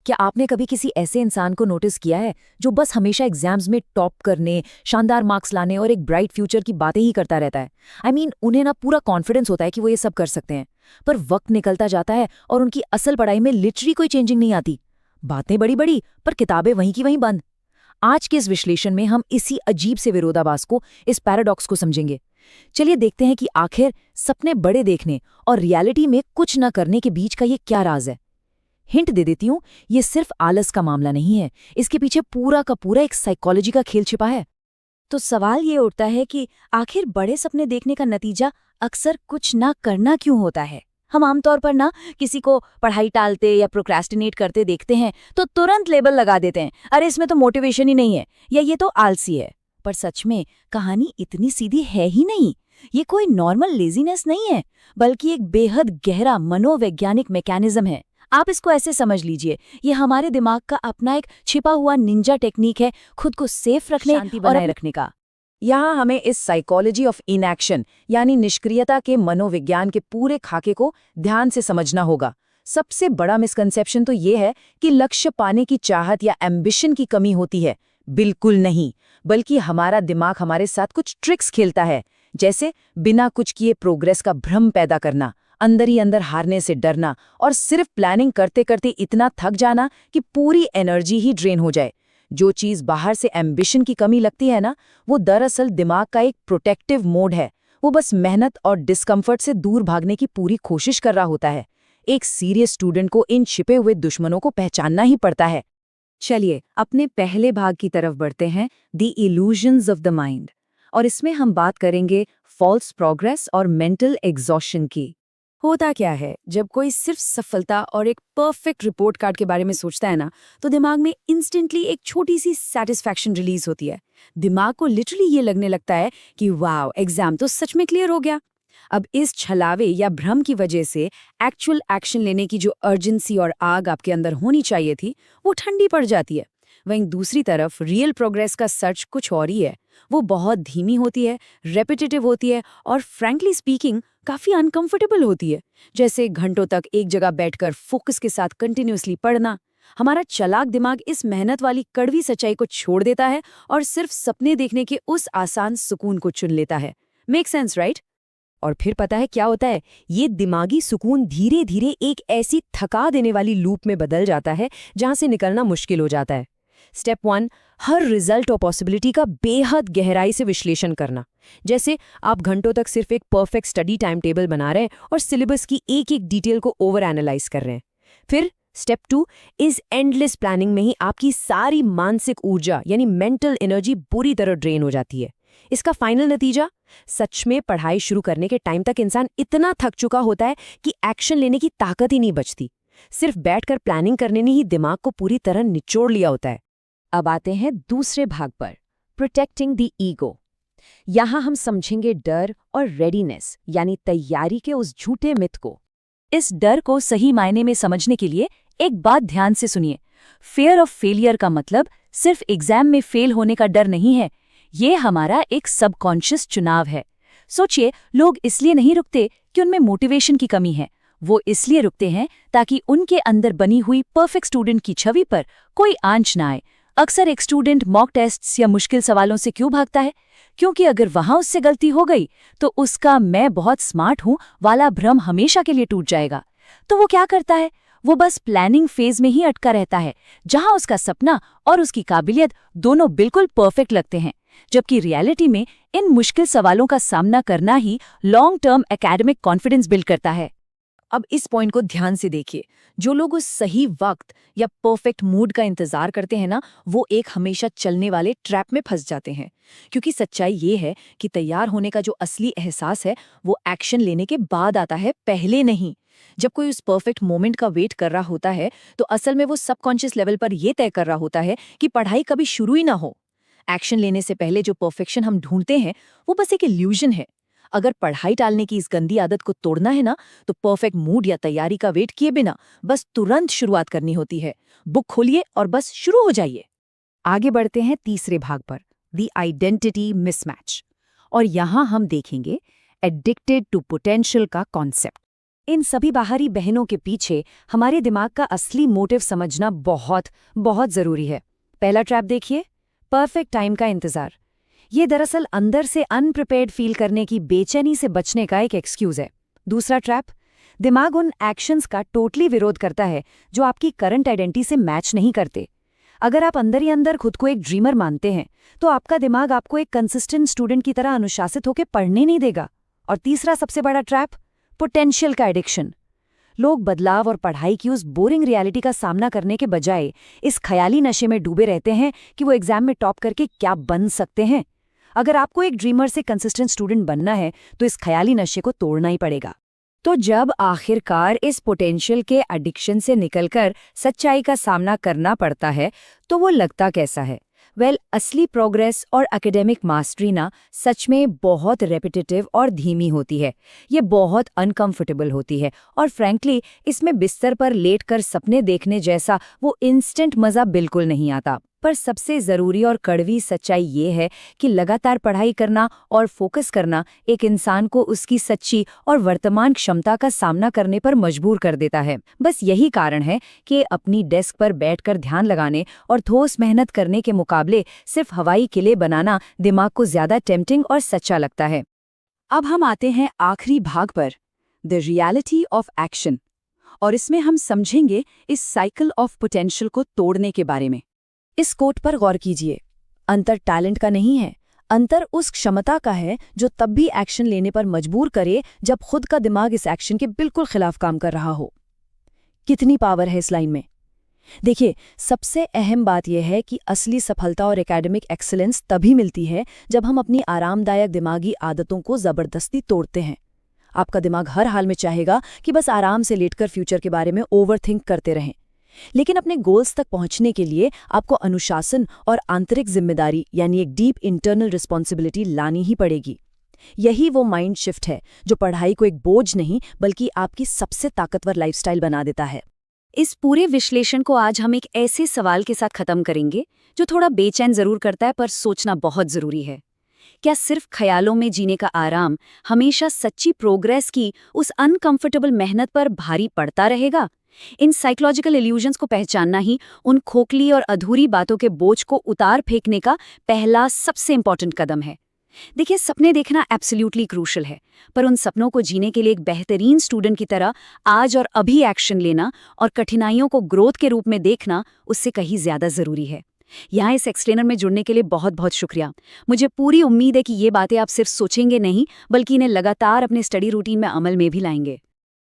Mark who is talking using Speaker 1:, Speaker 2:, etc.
Speaker 1: क्या आपने कभी किसी ऐसे इंसान को नोटिस किया है जो बस हमेशा एग्जाम्स में टॉप करने, शानदार मार्क्स लाने और एक ब्राइट फ्यूचर की बातें ही करता रहता है? उन्हें ना पूरा कॉन्फिडेंस होता है कि वो ये सब कर सकते हैं, पर वक्त निकलता जाता है और उनकी असल पढ़ाई में लिटरली कोई चेंजिंग नहीं आती। बातें बड़ी बड़ी पर किताबें वहीं की वहीं बंद। आज के इस विश्लेषण में हम इसी अजीब से विरोधाभास को, इस पैराडॉक्स को समझेंगे। चलिए देखते हैं कि आखिर सपने बड़े देखने और रियलिटी में कुछ न करने के बीच का ये क्या राज है। हिंट दे देती हूं, ये सिर्फ आलस का मामला नहीं है, इसके पीछे पूरा का पूरा एक साइकोलॉजी का खेल छिपा है। तो सवाल ये उठता है कि आखिर बड़े सपने देखने का नतीजा अक्सर कुछ ना करना क्यों होता है। हम आमतौर पर ना किसी को पढ़ाई टालते या प्रोक्रेस्टिनेट करते देखते हैं तो तुरंत लेबल लगा देते हैं, अरे इसमें तो मोटिवेशन ही नहीं है या ये तो आलसी है। पर सच में कहानी इतनी सीधी है ही नहीं। ये कोई नॉर्मल लेजीनेस नहीं है, बल्कि एक बेहद गहरा मनोवैज्ञानिक मैकेनिज्म है। आप इसको ऐसे समझ लीजिए, ये हमारे दिमाग का अपना एक छिपा हुआ निंजा टेक्निक है खुद को सेफ रखने, शांति बनाए रखने का। यहाँ हमें इस साइकोलॉजी ऑफ इनएक्शन यानी निष्क्रियता के मनोविज्ञान के पूरे खाके को ध्यान से समझना होगा। सबसे बड़ा मिसकंसेप्शन तो ये है कि लक्ष्य पाने की चाहत या एम्बिशन की कमी होती है। बिल्कुल नहीं, बल्कि हमारा दिमाग हमारे साथ कुछ ट्रिक्स खेलता है, जैसे बिना कुछ किए प्रोग्रेस का भ्रम पैदा करना, अंदर ही अंदर हारने से डरना और सिर्फ प्लानिंग करते करते इतना थक जाना कि पूरी एनर्जी ही ड्रेन हो जाए। जो चीज़ बाहर से एम्बिशन की कमी लगती है ना, वो दरअसल दिमाग का एक प्रोटेक्टिव मोड है। वो बस मेहनत और डिस्कम्फर्ट से दूर भागने की पूरी कोशिश कर रहा होता है। एक सीरियस स्टूडेंट को इन छिपे हुए दुश्मनों को पहचानना ही पड़ता है। चलिए अपने पहले भाग की तरफ बढ़ते हैं, the illusions of the mind. और इसमें हम बात करेंगे फॉल्स प्रोग्रेस और मेंटल एग्जॉशन की। होता क्या है, जब कोई सिर्फ सफलता और एक परफेक्ट रिपोर्ट कार्ड के बारे में सोचता है ना, तो दिमाग में इंस्टेंटली एक छोटी सी सेटिस्फैक्शन रिलीज होती है। दिमाग को लिटरली ये लगने लगता है कि वाव, एग्जाम तो सच में क्लियर हो गया। अब इस छलावे या भ्रम की वजह से एक्चुअल एक्शन लेने की जो अर्जेंसी और आग आपके अंदर होनी चाहिए थी, वो ठंडी पड़ जाती है। वहीं दूसरी तरफ रियल प्रोग्रेस का सर्च कुछ और ही है। वो बहुत धीमी होती है, रेपिटेटिव होती है और फ्रैंकली स्पीकिंग काफी अनकंफर्टेबल होती है। जैसे घंटों तक एक जगह बैठकर फोकस के साथ कंटिन्यूअसली पढ़ना। हमारा चालाक दिमाग इस मेहनत वाली कड़वी सच्चाई को छोड़ देता है और सिर्फ सपने देखने के उस आसान सुकून को चुन लेता है। Make sense, right? और फिर पता है क्या होता है? ये दिमागी सुकून धीरे धीरे एक ऐसी थका देने वाली लूप में बदल जाता है जहां से निकलना मुश्किल हो जाता है। स्टेप 1, हर रिजल्ट और पॉसिबिलिटी का बेहद गहराई से विश्लेषण करना। जैसे आप घंटों तक सिर्फ एक परफेक्ट स्टडी टाइम टेबल बना रहे हैं और सिलेबस की एक एक डिटेल को ओवर एनालाइज कर रहे हैं। फिर स्टेप 2, इस एंडलेस प्लानिंग में ही आपकी सारी मानसिक ऊर्जा यानी मेंटल एनर्जी बुरी तरह ड्रेन हो जाती है। इसका फाइनल नतीजा, सच में पढ़ाई शुरू करने के टाइम तक इंसान इतना थक चुका होता है कि एक्शन लेने की ताकत ही नहीं बचती। सिर्फ बैठकर प्लानिंग करने ने ही दिमाग को पूरी तरह निचोड़ लिया होता है। अब आते हैं दूसरे भाग पर, प्रोटेक्टिंग द ईगो। यहां हम समझेंगे डर और रेडीनेस यानी तैयारी के उस झूठे मिथ को। इस डर को सही मायने में समझने के लिए एक बात ध्यान से सुनिए। फियर ऑफ फेलियर का मतलब सिर्फ एग्जाम में फेल होने का डर नहीं है, ये हमारा एक सबकॉन्शियस चुनाव है। सोचिए, लोग इसलिए नहीं रुकते कि उनमें मोटिवेशन की कमी है, वो इसलिए रुकते हैं ताकि उनके अंदर बनी हुई परफेक्ट स्टूडेंट की छवि पर कोई आंच ना आए। अक्सर एक स्टूडेंट मॉक टेस्ट्स या मुश्किल सवालों से क्यों भागता है? क्योंकि अगर वहां उससे गलती हो गई तो उसका मैं बहुत स्मार्ट हूं वाला भ्रम हमेशा के लिए टूट जाएगा। तो वो क्या करता है? वो बस प्लानिंग फेज में ही अटका रहता है, जहां उसका सपना और उसकी काबिलियत दोनों बिल्कुल परफेक्ट लगते हैं, जबकि रियलिटी में इन मुश्किल सवालों का सामना करना ही long term academic confidence build करता है। अब इस पॉइंट को ध्यान से देखिए। जो लोग उस सही वक्त या परफेक्ट मूड का इंतजार करते हैं ना, वो एक हमेशा चलने वाले ट्रैप में फंस जाते हैं। क्योंकि सच्चाई ये है कि तैयार होने का जो असली एहसास है वो एक्शन लेने के बाद आता है, पहले नहीं। जब कोई उस परफेक्ट मोमेंट का वेट कर रहा होता है तो असल में वो सबकॉन्शियस लेवल पर यह तय कर रहा होता है कि पढ़ाई कभी शुरू ही ना हो। एक्शन लेने से पहले जो परफेक्शन हम ढूंढते हैं वो बस एक इल्यूजन है। अगर पढ़ाई टालने की इस गंदी आदत को तोड़ना है ना, तो परफेक्ट मूड या तैयारी का वेट किए बिना बस तुरंत शुरुआत करनी होती है। बुक खोलिए और बस शुरू हो जाइए। आगे बढ़ते हैं तीसरे भाग पर, द आइडेंटिटी मिसमैच। और यहां हम देखेंगे एडिक्टेड टू पोटेंशियल का कॉन्सेप्ट। इन सभी बाहरी बहनों के पीछे हमारे दिमाग का असली मोटिव समझना बहुत बहुत जरूरी है। पहला ट्रैप देखिए, परफेक्ट टाइम का इंतजार। ये दरअसल अंदर से अनप्रिपेयर्ड फील करने की बेचैनी से बचने का एक एक्सक्यूज है। दूसरा ट्रैप, दिमाग उन एक्शंस का टोटली विरोध करता है जो आपकी करंट आइडेंटिटी से मैच नहीं करते। अगर आप अंदर ही अंदर खुद को एक ड्रीमर मानते हैं तो आपका दिमाग आपको एक कंसिस्टेंट स्टूडेंट की तरह अनुशासित होकर पढ़ने नहीं देगा। और तीसरा सबसे बड़ा ट्रैप, पोटेंशियल का एडिक्शन। लोग बदलाव और पढ़ाई की उस बोरिंग रियलिटी का सामना करने के बजाय इस ख्याली नशे में डूबे रहते हैं कि वो एग्जाम में टॉप करके क्या बन सकते हैं। अगर आपको एक ड्रीमर से कंसिस्टेंट स्टूडेंट बनना है तो इस ख्याली नशे को तोड़ना ही पड़ेगा। तो जब आखिरकार इस पोटेंशियल के एडिक्शन से निकलकर सच्चाई का सामना करना पड़ता है तो वो लगता कैसा है? असली प्रोग्रेस और एकेडमिक मास्टरी ना सच में बहुत रेपिटेटिव और धीमी होती है। ये बहुत अनकंफर्टेबल होती है और फ्रैंकली इसमें बिस्तर पर लेटकर सपने देखने जैसा वो इंस्टेंट मज़ा बिल्कुल नहीं आता। पर सबसे ज़रूरी और कड़वी सच्चाई ये है कि लगातार पढ़ाई करना और फोकस करना एक इंसान को उसकी सच्ची और वर्तमान क्षमता का सामना करने पर मजबूर कर देता है। बस यही कारण है कि अपनी डेस्क पर बैठकर ध्यान लगाने और ठोस मेहनत करने के मुकाबले सिर्फ हवाई किले बनाना दिमाग को ज़्यादा टेम्पटिंग और सच्चा लगता है।
Speaker 2: अब हम आते हैं आखिरी भाग पर, द रियलिटी ऑफ एक्शन, और इसमें हम समझेंगे इस साइकिल ऑफ पोटेंशियल को तोड़ने के बारे में।
Speaker 1: इस कोट पर गौर कीजिए, अंतर टैलेंट का नहीं है, अंतर उस क्षमता का है जो तब भी एक्शन लेने पर मजबूर करे जब खुद का दिमाग इस एक्शन के बिल्कुल खिलाफ काम कर रहा हो। कितनी पावर है इस लाइन में। देखिए, सबसे अहम बात यह है कि असली सफलता और एकेडमिक एक्सीलेंस तभी मिलती है जब हम अपनी आरामदायक दिमागी आदतों को जबरदस्ती तोड़ते हैं। आपका दिमाग हर हाल में चाहेगा कि बस आराम से लेटकर फ्यूचर के बारे में ओवरथिंक करते रहें, लेकिन अपने गोल्स तक पहुंचने के लिए आपको अनुशासन और आंतरिक जिम्मेदारी यानी एक डीप इंटरनल रिस्पॉन्सिबिलिटी लानी ही पड़ेगी। यही वो माइंड शिफ्ट है जो पढ़ाई को एक बोझ नहीं बल्कि आपकी सबसे ताकतवर लाइफस्टाइल बना देता है।
Speaker 2: इस पूरे विश्लेषण को आज हम एक ऐसे सवाल के साथ खत्म करेंगे जो थोड़ा बेचैन जरूर करता है पर सोचना बहुत जरूरी है। क्या सिर्फ ख्यालों में जीने का आराम हमेशा सच्ची प्रोग्रेस की उस अनकंफर्टेबल मेहनत पर भारी पड़ता रहेगा? इन साइकोलॉजिकल इल्यूजन्स को पहचानना ही उन खोखली और अधूरी बातों के बोझ को उतार फेंकने का पहला सबसे इंपॉर्टेंट कदम है। देखिए, सपने देखना एब्सोल्युटली क्रूशल है, पर उन सपनों को जीने के लिए एक बेहतरीन स्टूडेंट की तरह आज और अभी एक्शन लेना और कठिनाइयों को ग्रोथ के रूप में देखना उससे कहीं ज्यादा जरूरी है। यहाँ इस एक्सप्लेनर में जुड़ने के लिए बहुत बहुत शुक्रिया। मुझे पूरी उम्मीद है कि ये बातें आप सिर्फ सोचेंगे नहीं बल्कि इन्हें लगातार अपने स्टडी रूटीन में अमल में भी लाएंगे।